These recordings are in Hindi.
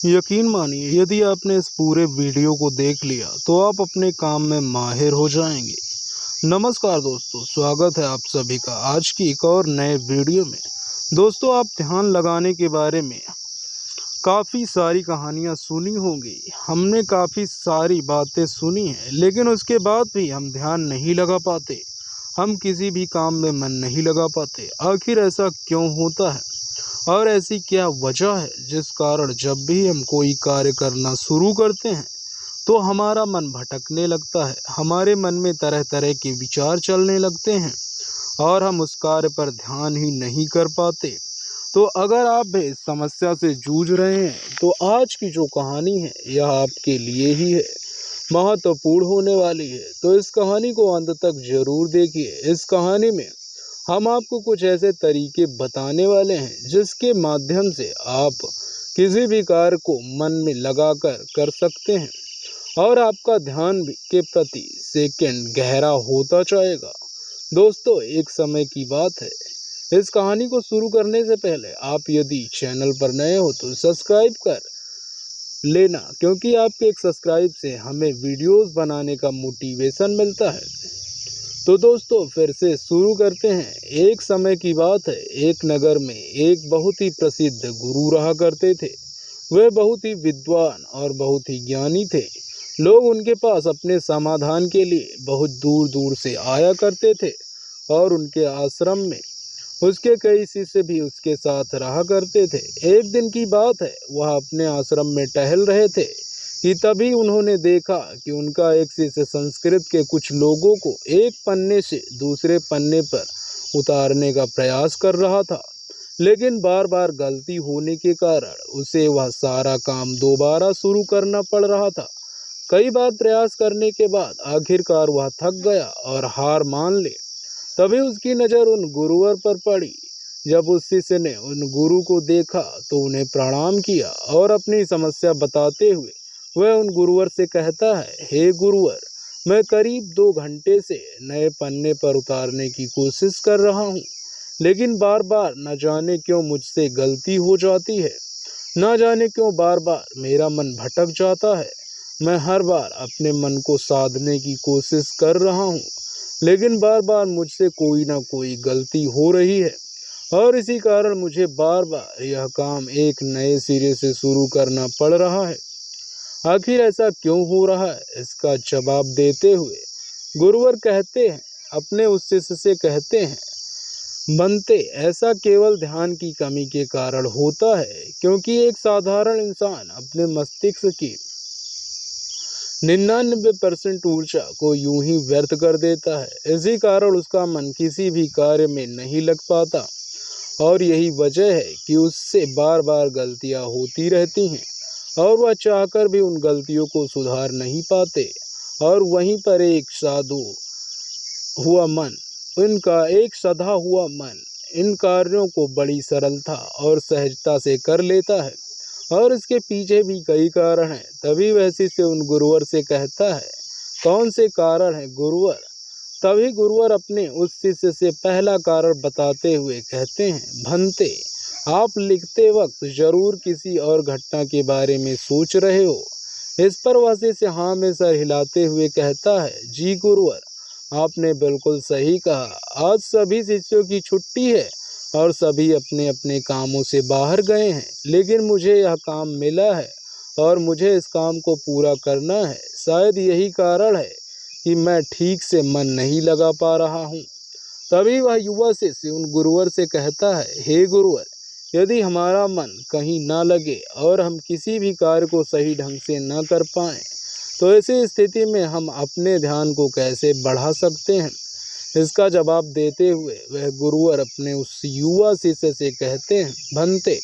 यकीन मानिए, यदि आपने इस पूरे वीडियो को देख लिया तो आप अपने काम में माहिर हो जाएंगे। नमस्कार दोस्तों, स्वागत है आप सभी का आज की एक और नए वीडियो में। दोस्तों, आप ध्यान लगाने के बारे में काफ़ी सारी कहानियाँ सुनी होंगी। हमने काफ़ी सारी बातें सुनी हैं, लेकिन उसके बाद भी हम ध्यान नहीं लगा पाते। हम किसी भी काम में मन नहीं लगा पाते। आखिर ऐसा क्यों होता है? और ऐसी क्या वजह है जिस कारण जब भी हम कोई कार्य करना शुरू करते हैं तो हमारा मन भटकने लगता है, हमारे मन में तरह तरह के विचार चलने लगते हैं और हम उस कार्य पर ध्यान ही नहीं कर पाते। तो अगर आप भी इस समस्या से जूझ रहे हैं तो आज की जो कहानी है यह आपके लिए ही है, महत्वपूर्ण होने वाली है। तो इस कहानी को अंत तक जरूर देखिए। इस कहानी में हम आपको कुछ ऐसे तरीके बताने वाले हैं जिसके माध्यम से आप किसी भी कार्य को मन में लगाकर कर सकते हैं और आपका ध्यान भी के प्रति सेकंड गहरा होता जाएगा। दोस्तों, एक समय की बात है, इस कहानी को शुरू करने से पहले आप यदि चैनल पर नए हो तो सब्सक्राइब कर लेना, क्योंकि आपके एक सब्सक्राइब से हमें वीडियोस बनाने का मोटिवेशन मिलता है। तो दोस्तों, फिर से शुरू करते हैं। एक समय की बात है, एक नगर में एक बहुत ही प्रसिद्ध गुरु रहा करते थे। वे बहुत ही विद्वान और बहुत ही ज्ञानी थे। लोग उनके पास अपने समाधान के लिए बहुत दूर दूर से आया करते थे और उनके आश्रम में उसके कई शिष्य भी उसके साथ रहा करते थे। एक दिन की बात है, वह अपने आश्रम में टहल रहे थे कि तभी उन्होंने देखा कि उनका एक शिष्य संस्कृत के कुछ लोगों को एक पन्ने से दूसरे पन्ने पर उतारने का प्रयास कर रहा था, लेकिन बार बार गलती होने के कारण उसे वह सारा काम दोबारा शुरू करना पड़ रहा था। कई बार प्रयास करने के बाद आखिरकार वह थक गया और हार मान ले। तभी उसकी नज़र उन गुरुवर पर पड़ी। जब उस शिष्य ने उन गुरु को देखा तो उन्हें प्रणाम किया और अपनी समस्या बताते हुए वह उन गुरुवर से कहता है, हे गुरुवर, मैं करीब 2 घंटे से नए पन्ने पर उतारने की कोशिश कर रहा हूँ, लेकिन बार बार न जाने क्यों मुझसे गलती हो जाती है। न जाने क्यों बार बार मेरा मन भटक जाता है। मैं हर बार अपने मन को साधने की कोशिश कर रहा हूँ, लेकिन बार बार मुझसे कोई ना कोई गलती हो रही है और इसी कारण मुझे बार बार यह काम एक नए सिरे से शुरू करना पड़ रहा है। आखिर ऐसा क्यों हो रहा है? इसका जवाब देते हुए गुरुवर कहते हैं, अपने उस शिष्य से कहते हैं, बनते ऐसा केवल ध्यान की कमी के कारण होता है, क्योंकि एक साधारण इंसान अपने मस्तिष्क की 99% ऊर्जा को यूं ही व्यर्थ कर देता है। इसी कारण उसका मन किसी भी कार्य में नहीं लग पाता और यही वजह है कि उससे बार बार गलतियां होती रहती हैं और वह चाहकर भी उन गलतियों को सुधार नहीं पाते। और वहीं पर एक साधु हुआ मन इनका एक सधा हुआ मन इन कार्यों को बड़ी सरलता और सहजता से कर लेता है और इसके पीछे भी कई कारण हैं। तभी वह शिष्य उन गुरुवर से कहता है, कौन से कारण है गुरुवर? तभी गुरुवर अपने उस शिष्य से पहला कारण बताते हुए कहते हैं, भंते, आप लिखते वक्त जरूर किसी और घटना के बारे में सोच रहे हो। इस पर वह शिष्य हाँ में सर हिलाते हुए कहता है, जी गुरुवर, आपने बिल्कुल सही कहा। आज सभी शिष्यों की छुट्टी है और सभी अपने अपने कामों से बाहर गए हैं, लेकिन मुझे यह काम मिला है और मुझे इस काम को पूरा करना है। शायद यही कारण है कि मैं ठीक से मन नहीं लगा पा रहा हूँ। तभी वह युवा शिष्य उन गुरुवर से कहता है, हे गुरुवर, यदि हमारा मन कहीं ना लगे और हम किसी भी कार्य को सही ढंग से न कर पाएं, तो ऐसी स्थिति में हम अपने ध्यान को कैसे बढ़ा सकते हैं? इसका जवाब देते हुए वह गुरुवर अपने उस युवा शिष्य से कहते हैं, भंते,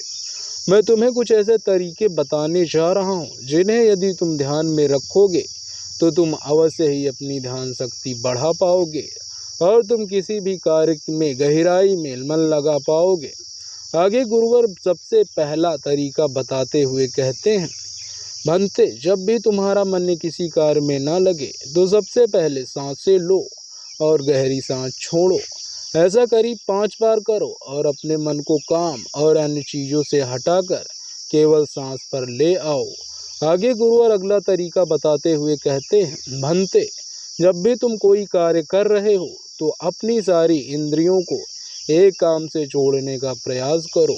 मैं तुम्हें कुछ ऐसे तरीके बताने जा रहा हूँ जिन्हें यदि तुम ध्यान में रखोगे तो तुम अवश्य ही अपनी ध्यान शक्ति बढ़ा पाओगे और तुम किसी भी कार्य में गहराई में मन लगा पाओगे। आगे गुरुवर सबसे पहला तरीका बताते हुए कहते हैं, भंते, जब भी तुम्हारा मन किसी कार्य में ना लगे तो सबसे पहले सांसें लो और गहरी सांस छोड़ो। ऐसा करीब 5 बार करो और अपने मन को काम और अन्य चीज़ों से हटाकर केवल सांस पर ले आओ। आगे गुरुवर अगला तरीका बताते हुए कहते हैं, भंते, जब भी तुम कोई कार्य कर रहे हो तो अपनी सारी इंद्रियों को एक काम से जोड़ने का प्रयास करो।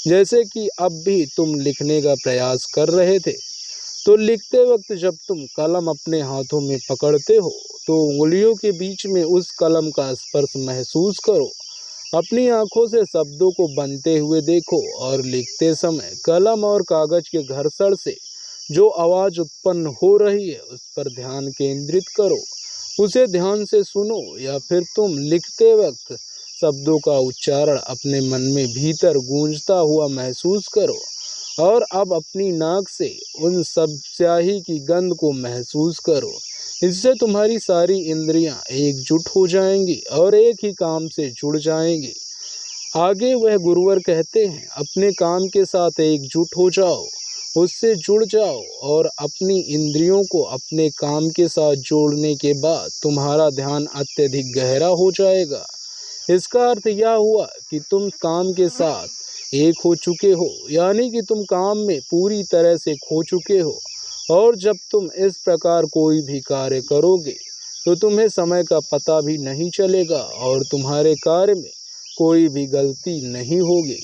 जैसे कि अब भी तुम लिखने का प्रयास कर रहे थे, तो लिखते वक्त जब तुम कलम अपने हाथों में पकड़ते हो तो उंगलियों के बीच में उस कलम का स्पर्श महसूस करो। अपनी आंखों से शब्दों को बनते हुए देखो और लिखते समय कलम और कागज के घर्षण से जो आवाज उत्पन्न हो रही है उस पर ध्यान केंद्रित करो। उसे ध्यान से सुनो या फिर तुम लिखते वक्त शब्दों का उच्चारण अपने मन में भीतर गूंजता हुआ महसूस करो। और अब अपनी नाक से उन सब स्याही की गंध को महसूस करो। इससे तुम्हारी सारी इंद्रियां एकजुट हो जाएंगी और एक ही काम से जुड़ जाएंगी। आगे वह गुरुवर कहते हैं, अपने काम के साथ एकजुट हो जाओ, उससे जुड़ जाओ और अपनी इंद्रियों को अपने काम के साथ जोड़ने के बाद तुम्हारा ध्यान अत्यधिक गहरा हो जाएगा। इसका अर्थ यह हुआ कि तुम काम के साथ एक हो चुके हो, यानी कि तुम काम में पूरी तरह से खो चुके हो। और जब तुम इस प्रकार कोई भी कार्य करोगे तो तुम्हें समय का पता भी नहीं चलेगा और तुम्हारे कार्य में कोई भी गलती नहीं होगी।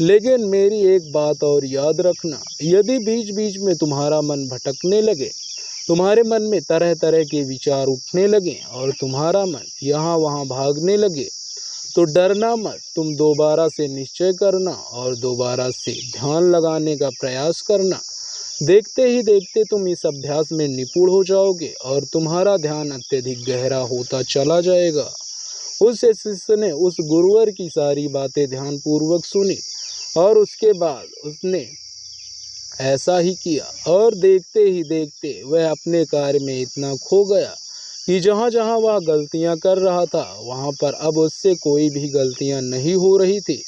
लेकिन मेरी एक बात और याद रखना, यदि बीच बीच में तुम्हारा मन भटकने लगे, तुम्हारे मन में तरह तरह के विचार उठने लगे और तुम्हारा मन यहाँ वहाँ भागने लगे, तो डरना मत। तुम दोबारा से निश्चय करना और दोबारा से ध्यान लगाने का प्रयास करना। देखते ही देखते तुम इस अभ्यास में निपुण हो जाओगे और तुम्हारा ध्यान अत्यधिक गहरा होता चला जाएगा। उस शिष्य ने उस गुरुवर की सारी बातें ध्यानपूर्वक सुनी और उसके बाद उसने ऐसा ही किया और देखते ही देखते वह अपने कार्य में इतना खो गया कि जहाँ जहाँ वह गलतियाँ कर रहा था वहाँ पर अब उससे कोई भी गलतियाँ नहीं हो रही थी।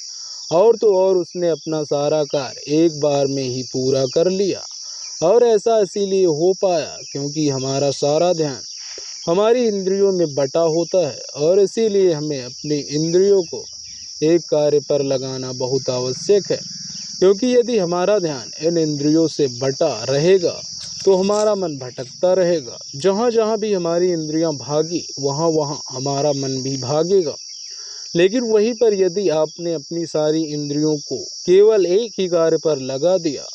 और तो और उसने अपना सारा कार्य एक बार में ही पूरा कर लिया। और ऐसा इसीलिए हो पाया क्योंकि हमारा सारा ध्यान हमारी इंद्रियों में बटा होता है और इसीलिए हमें अपनी इंद्रियों को एक कार्य पर लगाना बहुत आवश्यक है। क्योंकि यदि हमारा ध्यान इन इंद्रियों से बटा रहेगा तो हमारा मन भटकता रहेगा। जहाँ जहाँ भी हमारी इंद्रियां भागी वहाँ वहाँ हमारा मन भी भागेगा। लेकिन वहीं पर यदि आपने अपनी सारी इंद्रियों को केवल एक ही कार्य पर लगा दिया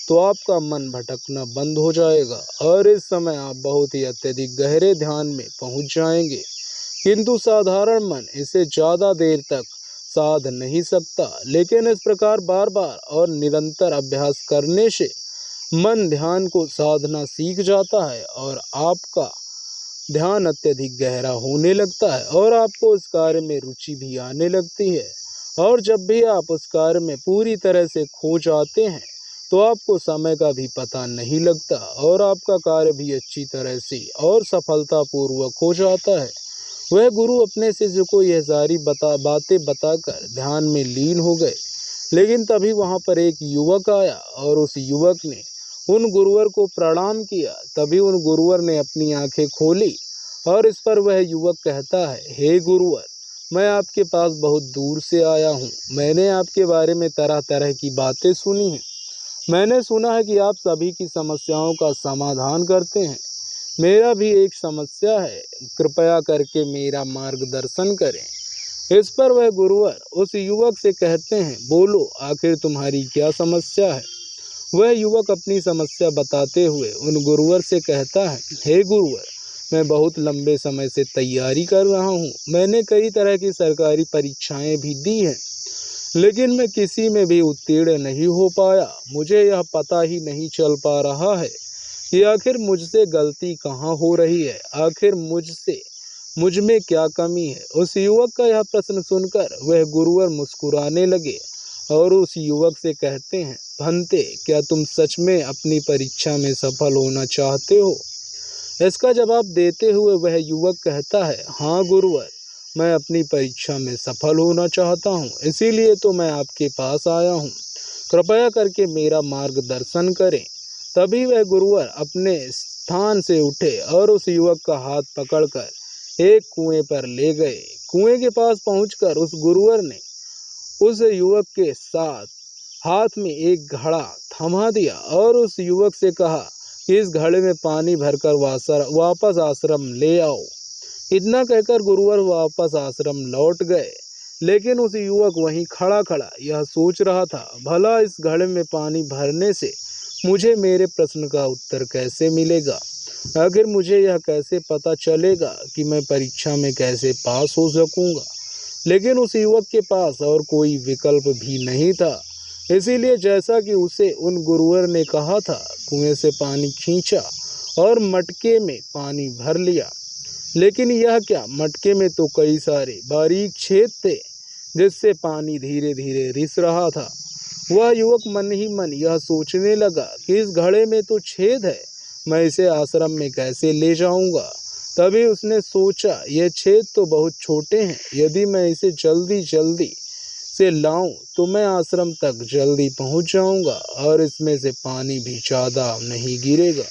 तो आपका मन भटकना बंद हो जाएगा और इस समय आप बहुत ही अत्यधिक गहरे ध्यान में पहुंच जाएंगे। किंतु साधारण मन इसे ज़्यादा देर तक साध नहीं सकता। लेकिन इस प्रकार बार बार और निरंतर अभ्यास करने से मन ध्यान को साधना सीख जाता है और आपका ध्यान अत्यधिक गहरा होने लगता है और आपको उस कार्य में रुचि भी आने लगती है। और जब भी आप उस कार्य में पूरी तरह से खो जाते हैं तो आपको समय का भी पता नहीं लगता और आपका कार्य भी अच्छी तरह से और सफलतापूर्वक हो जाता है। वह गुरु अपने शिष्य को यह सारी बातें बताकर ध्यान में लीन हो गए। लेकिन तभी वहां पर एक युवक आया और उस युवक ने उन गुरुवर को प्रणाम किया। तभी उन गुरुवर ने अपनी आंखें खोली और इस पर वह युवक कहता है, हे गुरुवर, मैं आपके पास बहुत दूर से आया हूँ। मैंने आपके बारे में तरह तरह की बातें सुनी हैं। मैंने सुना है कि आप सभी की समस्याओं का समाधान करते हैं। मेरा भी एक समस्या है, कृपया करके मेरा मार्गदर्शन करें। इस पर वह गुरुवर उस युवक से कहते हैं, बोलो आखिर तुम्हारी क्या समस्या है। वह युवक अपनी समस्या बताते हुए उन गुरुवर से कहता है, हे गुरुवर, मैं बहुत लंबे समय से तैयारी कर रहा हूँ। मैंने कई तरह की सरकारी परीक्षाएं भी दी हैं, लेकिन मैं किसी में भी उत्तीर्ण नहीं हो पाया। मुझे यह पता ही नहीं चल पा रहा है कि आखिर मुझसे गलती कहाँ हो रही है, आखिर मुझ में क्या कमी है। उस युवक का यह प्रश्न सुनकर वह गुरुवर मुस्कुराने लगे और उस युवक से कहते हैं, भंते, क्या तुम सच में अपनी परीक्षा में सफल होना चाहते हो? इसका जवाब देते हुए वह युवक कहता है, हाँ गुरुवर, मैं अपनी परीक्षा में सफल होना चाहता हूँ, इसीलिए तो मैं आपके पास आया हूँ। कृपया करके मेरा मार्गदर्शन करें। तभी वह गुरुवर अपने स्थान से उठे और उस युवक का हाथ पकड़कर एक कुएं पर ले गए। कुएं के पास पहुंचकर उस गुरुवर ने उस युवक के साथ हाथ में एक घड़ा थमा दिया और उस युवक से कहा कि इस घड़े में पानी भरकर वापस आश्रम ले आओ। इतना कहकर गुरुवर वापस आश्रम लौट गए, लेकिन उस युवक वहीं खड़ा खड़ा यह सोच रहा था, भला इस घड़े में पानी भरने से मुझे मेरे प्रश्न का उत्तर कैसे मिलेगा? आखिर मुझे यह कैसे पता चलेगा कि मैं परीक्षा में कैसे पास हो सकूंगा? लेकिन उस युवक के पास और कोई विकल्प भी नहीं था। इसीलिए जैसा कि उसे उन गुरुवर ने कहा था, कुएं से पानी खींचा और मटके में पानी भर लिया। लेकिन यह क्या, मटके में तो कई सारे बारीक छेद थे जिससे पानी धीरे धीरे रिस रहा था। वह युवक मन ही मन यह सोचने लगा कि इस घड़े में तो छेद है, मैं इसे आश्रम में कैसे ले जाऊंगा? तभी उसने सोचा, ये छेद तो बहुत छोटे हैं, यदि मैं इसे जल्दी जल्दी से लाऊं तो मैं आश्रम तक जल्दी पहुंच जाऊंगा और इसमें से पानी भी ज़्यादा नहीं गिरेगा।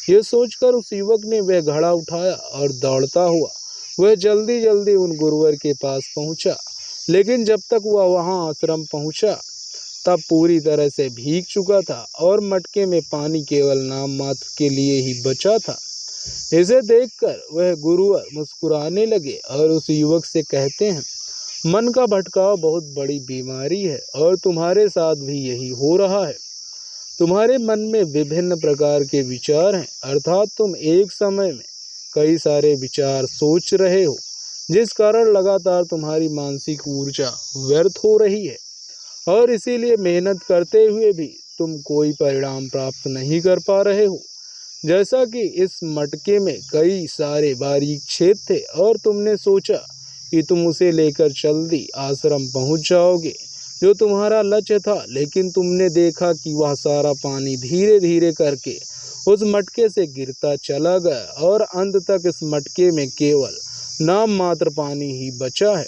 ये सोचकर उस युवक ने वह घड़ा उठाया और दौड़ता हुआ वह जल्दी जल्दी उन गुरुवर के पास पहुंचा। लेकिन जब तक वह वहां आश्रम पहुंचा तब पूरी तरह से भीग चुका था और मटके में पानी केवल नाम मात्र के लिए ही बचा था। इसे देखकर वह गुरुवर मुस्कुराने लगे और उस युवक से कहते हैं, मन का भटकाव बहुत बड़ी बीमारी है और तुम्हारे साथ भी यही हो रहा है। तुम्हारे मन में विभिन्न प्रकार के विचार हैं, अर्थात तुम एक समय में कई सारे विचार सोच रहे हो, जिस कारण लगातार तुम्हारी मानसिक ऊर्जा व्यर्थ हो रही है और इसीलिए मेहनत करते हुए भी तुम कोई परिणाम प्राप्त नहीं कर पा रहे हो। जैसा कि इस मटके में कई सारे बारीक छेद थे और तुमने सोचा कि तुम उसे लेकर जल्दी आश्रम पहुंच जाओगे, जो तुम्हारा लक्ष्य था, लेकिन तुमने देखा कि वह सारा पानी धीरे धीरे करके उस मटके से गिरता चला गया और अंत तक इस मटके में केवल नाम मात्र पानी ही बचा है।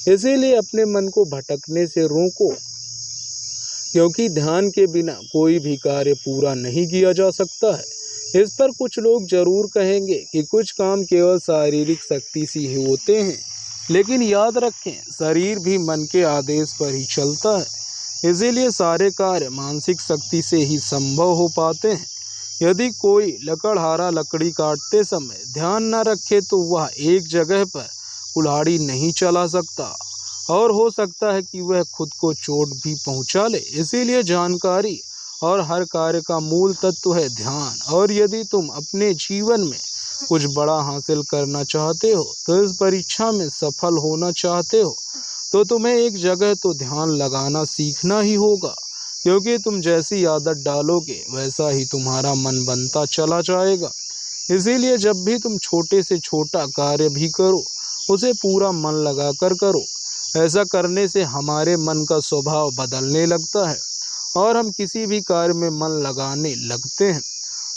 इसीलिए अपने मन को भटकने से रोको, क्योंकि ध्यान के बिना कोई भी कार्य पूरा नहीं किया जा सकता है। इस पर कुछ लोग जरूर कहेंगे कि कुछ काम केवल शारीरिक शक्ति से ही होते हैं, लेकिन याद रखें, शरीर भी मन के आदेश पर ही चलता है। इसीलिए सारे कार्य मानसिक शक्ति से ही संभव हो पाते हैं। यदि कोई लकड़हारा लकड़ी काटते समय ध्यान न रखे तो वह एक जगह पर कुल्हाड़ी नहीं चला सकता और हो सकता है कि वह खुद को चोट भी पहुंचा ले। इसीलिए जानकारी और हर कार्य का मूल तत्व है ध्यान। और यदि तुम अपने जीवन में कुछ बड़ा हासिल करना चाहते हो, तो इस परीक्षा में सफल होना चाहते हो, तो तुम्हें एक जगह तो ध्यान लगाना सीखना ही होगा, क्योंकि तुम जैसी आदत डालोगे वैसा ही तुम्हारा मन बनता चला जाएगा। इसीलिए जब भी तुम छोटे से छोटा कार्य भी करो, उसे पूरा मन लगाकर करो। ऐसा करने से हमारे मन का स्वभाव बदलने लगता है और हम किसी भी कार्य में मन लगाने लगते हैं।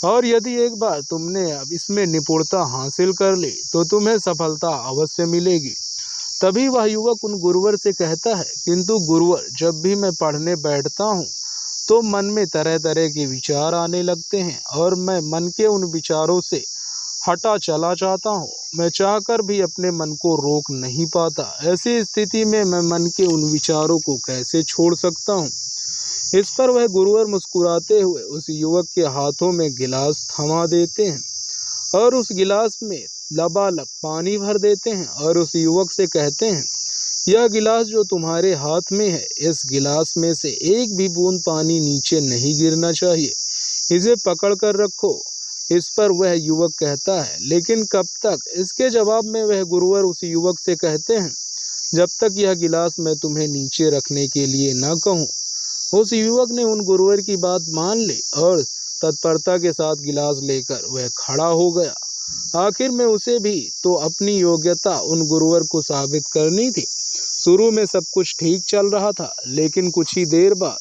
और यदि एक बार तुमने अब इसमें निपुणता हासिल कर ली तो तुम्हें सफलता अवश्य मिलेगी। तभी वह युवक उन गुरुवर से कहता है, किंतु गुरुवर, जब भी मैं पढ़ने बैठता हूँ तो मन में तरह तरह के विचार आने लगते हैं और मैं मन के उन विचारों से हटा चला जाता हूँ। मैं चाहकर भी अपने मन को रोक नहीं पाता। ऐसी स्थिति में मैं मन के उन विचारों को कैसे छोड़ सकता हूँ? इस पर वह गुरुवर मुस्कुराते हुए उस युवक के हाथों में गिलास थमा देते हैं और उस गिलास में लबालब पानी भर देते हैं और उस युवक से कहते हैं, यह गिलास जो तुम्हारे हाथ में है, इस गिलास में से एक भी बूंद पानी नीचे नहीं गिरना चाहिए, इसे पकड़ कर रखो। इस पर वह युवक कहता है, लेकिन कब तक? इसके जवाब में वह गुरुवर उस युवक से कहते हैं, जब तक यह गिलास मैं तुम्हें नीचे रखने के लिए न कहूँ। उस युवक ने उन गुरुवर की बात मान ली और तत्परता के साथ गिलास लेकर वह खड़ा हो गया। आखिर में उसे भी तो अपनी योग्यता उन गुरुवर को साबित करनी थी। शुरू में सब कुछ ठीक चल रहा था, लेकिन कुछ ही देर बाद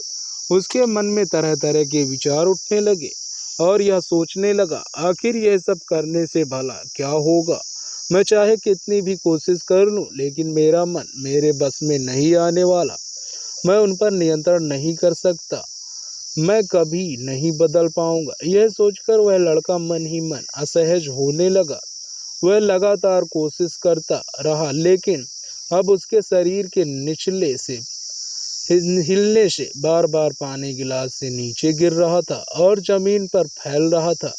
उसके मन में तरह तरह के विचार उठने लगे और यह सोचने लगा, आखिर यह सब करने से भला क्या होगा? मैं चाहे कितनी भी कोशिश कर लूं, लेकिन मेरा मन मेरे बस में नहीं आने वाला। मैं उन पर नियंत्रण नहीं कर सकता। मैं कभी नहीं बदल पाऊंगा। यह सोचकर वह लड़का मन ही मन असहज होने लगा। वह लगातार कोशिश करता रहा, लेकिन अब उसके शरीर के निचले से हिलने से बार बार पानी गिलास से नीचे गिर रहा था और जमीन पर फैल रहा था।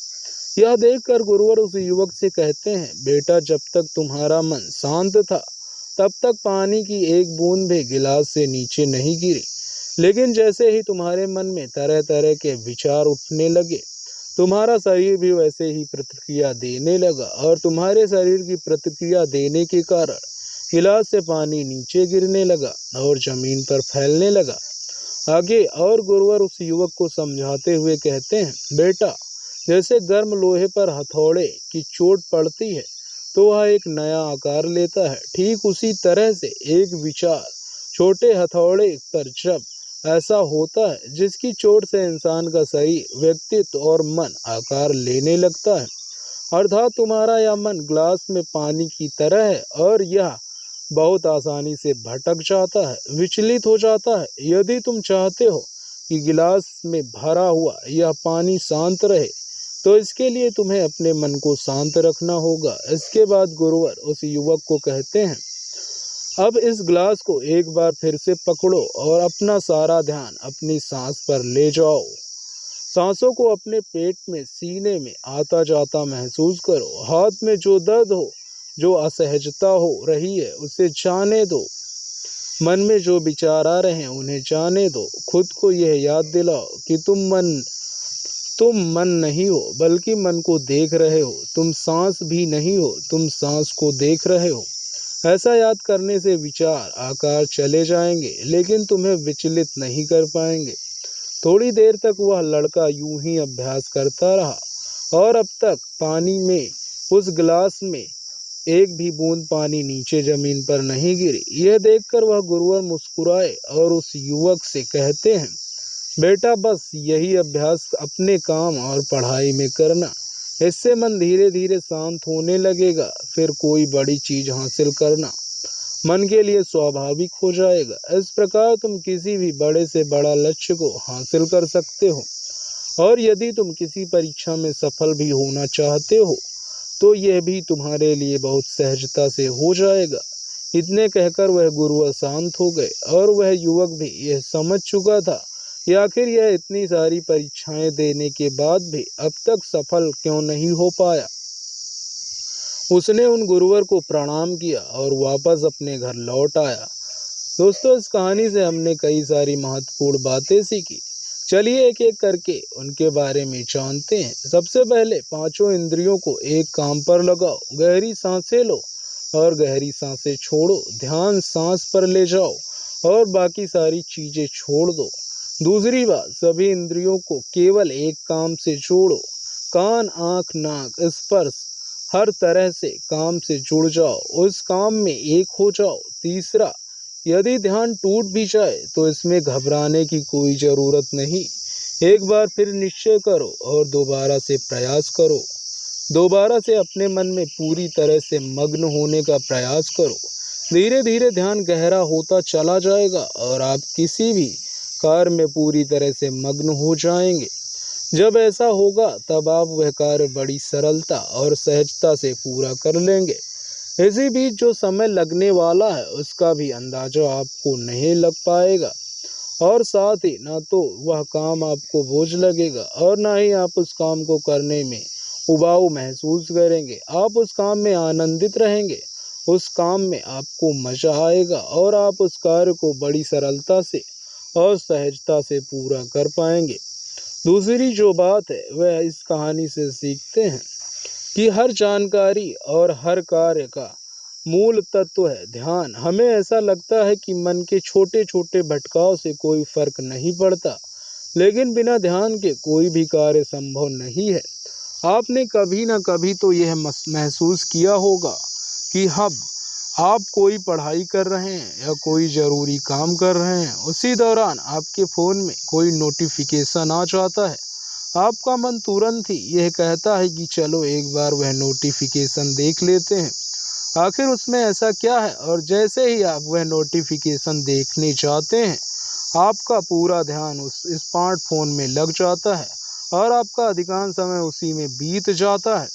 यह देखकर गुरुवर उस युवक से कहते हैं, बेटा, जब तक तुम्हारा मन शांत था तब तक पानी की एक बूंद भी गिलास से नीचे नहीं गिरी। लेकिन जैसे ही तुम्हारे मन में तरह तरह के विचार उठने लगे, तुम्हारा शरीर भी वैसे ही प्रतिक्रिया देने लगा और तुम्हारे शरीर की प्रतिक्रिया देने के कारण गिलास से पानी नीचे गिरने लगा और जमीन पर फैलने लगा। आगे और गुरुवर उस युवक को समझाते हुए कहते हैं, बेटा, जैसे गर्म लोहे पर हथौड़े की चोट पड़ती है तो वह एक नया आकार लेता है, ठीक उसी तरह से एक विचार छोटे हथौड़े पर जब ऐसा होता है जिसकी चोट से इंसान का शरीर, व्यक्तित्व और मन आकार लेने लगता है। अर्थात तुम्हारा यह मन ग्लास में पानी की तरह है और यह बहुत आसानी से भटक जाता है, विचलित हो जाता है। यदि तुम चाहते हो कि गिलास में भरा हुआ यह पानी शांत रहे तो इसके लिए तुम्हें अपने मन को शांत रखना होगा। इसके बाद गुरुवर उस युवक को कहते हैं, अब इस ग्लास को एक बार फिर से पकड़ो और अपना सारा ध्यान अपनी सांस पर ले जाओ। सांसों को अपने पेट में, सीने में आता जाता महसूस करो। हाथ में जो दर्द हो, जो असहजता हो रही है, उसे जाने दो। मन में जो विचार आ रहे हैं उन्हें जाने दो। खुद को यह याद दिलाओ कि तुम मन नहीं हो बल्कि मन को देख रहे हो। तुम सांस भी नहीं हो, तुम सांस को देख रहे हो। ऐसा याद करने से विचार, आकार चले जाएंगे लेकिन तुम्हें विचलित नहीं कर पाएंगे। थोड़ी देर तक वह लड़का यूं ही अभ्यास करता रहा और अब तक पानी में, उस गिलास में एक भी बूंद पानी नीचे जमीन पर नहीं गिरी। यह देखकर वह गुरुवर मुस्कुराए और उस युवक से कहते हैं, बेटा, बस यही अभ्यास अपने काम और पढ़ाई में करना। इससे मन धीरे धीरे शांत होने लगेगा। फिर कोई बड़ी चीज हासिल करना मन के लिए स्वाभाविक हो जाएगा। इस प्रकार तुम किसी भी बड़े से बड़ा लक्ष्य को हासिल कर सकते हो और यदि तुम किसी परीक्षा में सफल भी होना चाहते हो तो यह भी तुम्हारे लिए बहुत सहजता से हो जाएगा। इतने कहकर वह गुरुवर शांत हो गए और वह युवक भी यह समझ चुका था कि आखिर यह इतनी सारी परीक्षाएं देने के बाद भी अब तक सफल क्यों नहीं हो पाया। उसने उन गुरुवर को प्रणाम किया और वापस अपने घर लौट आया। दोस्तों, इस कहानी से हमने कई सारी महत्वपूर्ण बातें सीखी। चलिए एक एक करके उनके बारे में जानते हैं। सबसे पहले, पांचों इंद्रियों को एक काम पर लगाओ। गहरी सांसें लो और गहरी सांसें छोड़ो। ध्यान सांस पर ले जाओ और बाकी सारी चीजें छोड़ दो। दूसरी बात, सभी इंद्रियों को केवल एक काम से जोड़ो। कान, आंख, नाक, स्पर्श, हर तरह से काम से जुड़ जाओ, उस काम में एक हो जाओ। तीसरा, यदि ध्यान टूट भी जाए तो इसमें घबराने की कोई जरूरत नहीं। एक बार फिर निश्चय करो और दोबारा से प्रयास करो। दोबारा से अपने मन में पूरी तरह से मग्न होने का प्रयास करो। धीरे धीरे ध्यान गहरा होता चला जाएगा और आप किसी भी कार्य में पूरी तरह से मग्न हो जाएंगे। जब ऐसा होगा तब आप वह कार्य बड़ी सरलता और सहजता से पूरा कर लेंगे। इसी बीच जो समय लगने वाला है उसका भी अंदाजा आपको नहीं लग पाएगा और साथ ही ना तो वह काम आपको बोझ लगेगा और ना ही आप उस काम को करने में उबाऊ महसूस करेंगे। आप उस काम में आनंदित रहेंगे, उस काम में आपको मजा आएगा और आप उस कार्य को बड़ी सरलता से और सहजता से पूरा कर पाएंगे। दूसरी जो बात है वह इस कहानी से सीखते हैं कि हर जानकारी और हर कार्य का मूल तत्व है ध्यान। हमें ऐसा लगता है कि मन के छोटे छोटे भटकाव से कोई फर्क नहीं पड़ता, लेकिन बिना ध्यान के कोई भी कार्य संभव नहीं है। आपने कभी ना कभी तो यह महसूस किया होगा कि अब आप कोई पढ़ाई कर रहे हैं या कोई ज़रूरी काम कर रहे हैं, उसी दौरान आपके फ़ोन में कोई नोटिफिकेशन आ जाता है। आपका मन तुरंत ही यह कहता है कि चलो एक बार वह नोटिफिकेशन देख लेते हैं, आखिर उसमें ऐसा क्या है। और जैसे ही आप वह नोटिफिकेशन देखने जाते हैं, आपका पूरा ध्यान उस स्मार्टफोन में लग जाता है और आपका अधिकांश समय उसी में बीत जाता है।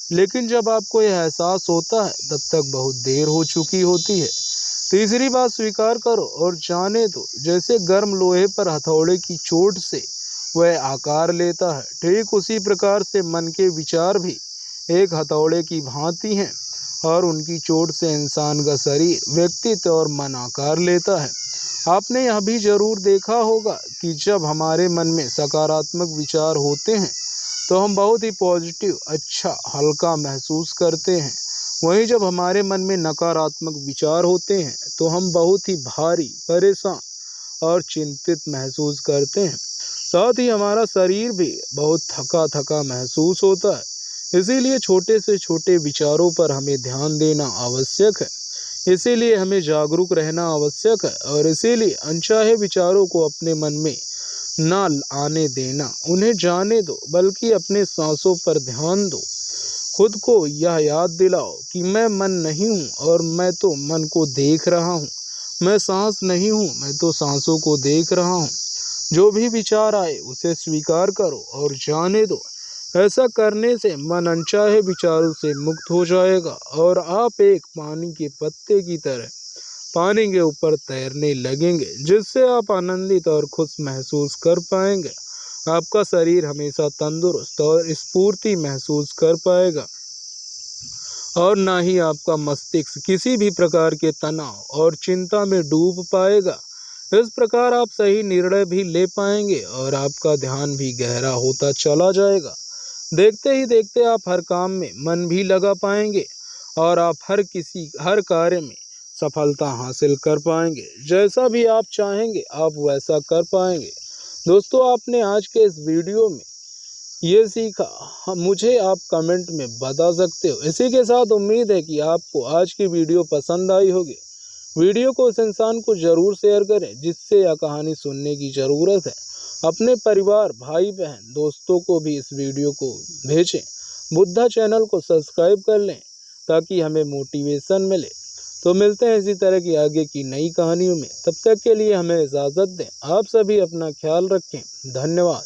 लेकिन जब आपको यह एहसास होता है तब तक बहुत देर हो चुकी होती है। तीसरी बात स्वीकार करो और जाने दो, जैसे गर्म लोहे पर हथौड़े की चोट से वह आकार लेता है, ठीक उसी प्रकार से मन के विचार भी एक हथौड़े की भांति हैं और उनकी चोट से इंसान का शरीर, व्यक्तित्व और मन आकार लेता है। आपने यह भी जरूर देखा होगा कि जब हमारे मन में सकारात्मक विचार होते हैं तो हम बहुत ही पॉजिटिव, अच्छा, हल्का महसूस करते हैं। वहीं जब हमारे मन में नकारात्मक विचार होते हैं तो हम बहुत ही भारी, परेशान और चिंतित महसूस करते हैं। साथ ही हमारा शरीर भी बहुत थका थका महसूस होता है। इसीलिए छोटे से छोटे विचारों पर हमें ध्यान देना आवश्यक है। इसीलिए हमें जागरूक रहना आवश्यक है और इसीलिए अनचाहे विचारों को अपने मन में ना आने देना, उन्हें जाने दो, बल्कि अपने सांसों पर ध्यान दो। खुद को यह याद दिलाओ कि मैं मन नहीं हूँ और मैं तो मन को देख रहा हूँ। मैं सांस नहीं हूँ, मैं तो सांसों को देख रहा हूँ। जो भी विचार आए उसे स्वीकार करो और जाने दो। ऐसा करने से मन अनचाहे विचारों से मुक्त हो जाएगा और आप एक पानी के पत्ते की तरह पानी के ऊपर तैरने लगेंगे, जिससे आप आनंदित और खुश महसूस कर पाएंगे। आपका शरीर हमेशा तंदुरुस्त और स्फूर्ति महसूस कर पाएगा और ना ही आपका मस्तिष्क किसी भी प्रकार के तनाव और चिंता में डूब पाएगा। इस प्रकार आप सही निर्णय भी ले पाएंगे और आपका ध्यान भी गहरा होता चला जाएगा। देखते ही देखते आप हर काम में मन भी लगा पाएंगे और आप हर कार्य में सफलता हासिल कर पाएंगे। जैसा भी आप चाहेंगे आप वैसा कर पाएंगे। दोस्तों, आपने आज के इस वीडियो में ये सीखा, मुझे आप कमेंट में बता सकते हो। इसी के साथ उम्मीद है कि आपको आज की वीडियो पसंद आई होगी। वीडियो को उस इंसान को जरूर शेयर करें जिससे यह कहानी सुनने की ज़रूरत है। अपने परिवार, भाई बहन, दोस्तों को भी इस वीडियो को भेजें। बुद्धा चैनल को सब्सक्राइब कर लें ताकि हमें मोटिवेशन मिले। तो मिलते हैं इसी तरह की आगे की नई कहानियों में। तब तक के लिए हमें इजाज़त दें। आप सभी अपना ख्याल रखें। धन्यवाद।